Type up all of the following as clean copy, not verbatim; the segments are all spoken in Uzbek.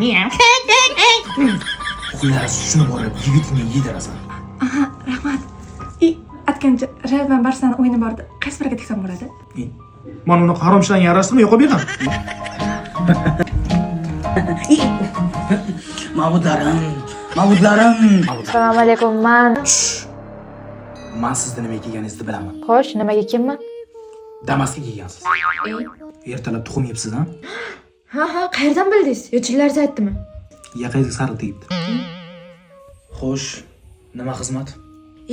Miyav. Xullas, shuni borib yigitga yedirasan. Aha, rahmat. Aytgancha, Real bilan Barselona o'yini bordi. Qaysi biriga teksam bo'ladi? Mana uni harom ishlarni yarasimi yo'qib bergan? Mabudlarim. Assalomu alaykum. Men sizda nima kiyganingizni bilaman. Xo'sh, nimaga kimman? Damasga kiygansiz. Ertalab tuxum yebsiz-a? Ha, qayerdan bildingiz? Yo'lchilarga aytdimi? Yaqangizga sariq tegibdi. Xo'sh, nima xizmat?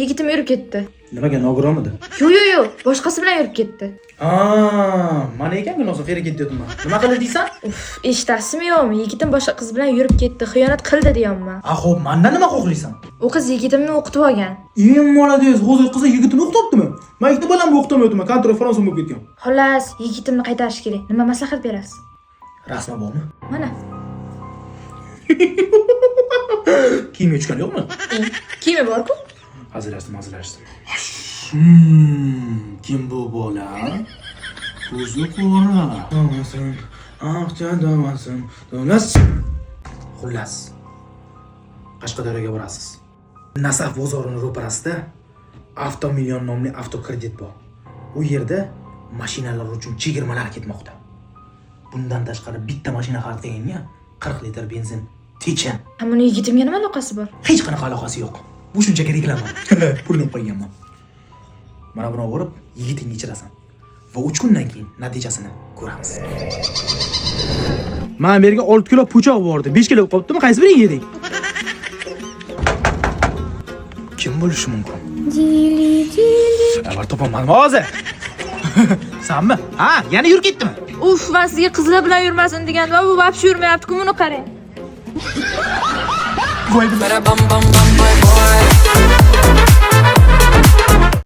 Yigitim yurib ketdi. Nimaga nogironmidi? Yo'q, boshqasi bilan yurib ketdi. Mana ekan gunohsiz feri ketdiyman. Nima qildi deysan? Eshitasizmi yo'qmi? Yigitim boshqa qiz bilan yurib ketdi, xiyonat qildi deyapman. Xo'p, mendan nima xohlaysan? U qiz yigitimni o'qitib olgan. Молодец, hozir qiz yigitini o'qitibdimi? Maktab bilan o'qitamayapman, kontrol Fransiya bo'lib ketgan. Xullas, yigitimni qaytarish kerak. Nima maslahat berasiz? Rasmi bormi? Mana. Kiyim yechgan yo'qmi? Kiyimi bor-ku? Hazillashdim. Kim bu bola? Ko'zi qora. Damasin, aqcha damasin, donas. Xullas. Qashqadaryoga borasiz. Nasaf bozorining ro'parasida Avtomillion nomli avtokredit bor. U yerda mashinalar uchun chegirmalar ketmoqda. Bundan tashqari bitta mashina xarid qilganga 40 litr benzin techa. Buni yigitimga nima aloqasi bor? Hech qanaqa aloqasi yo'q. Bu shunchaki reklama. Pulni qo'yganman. Mana buni olib yigitingni ichirasan va 3 kundan keyin natijasini ko'ramiz. Men bu yerga 6 kilo po'choq bordi. 5 kilo qolibdimi? Qaysi birini yedik? Kim bo'lishi mumkin? Avval topamanmi hozir? Sanmi? Ha, yana yurib ketdimi? Uf, men sizga qizlar bilan yurmasin degan va bu vobshe yurmayapti-ku, buni qarang. Qo'ydim.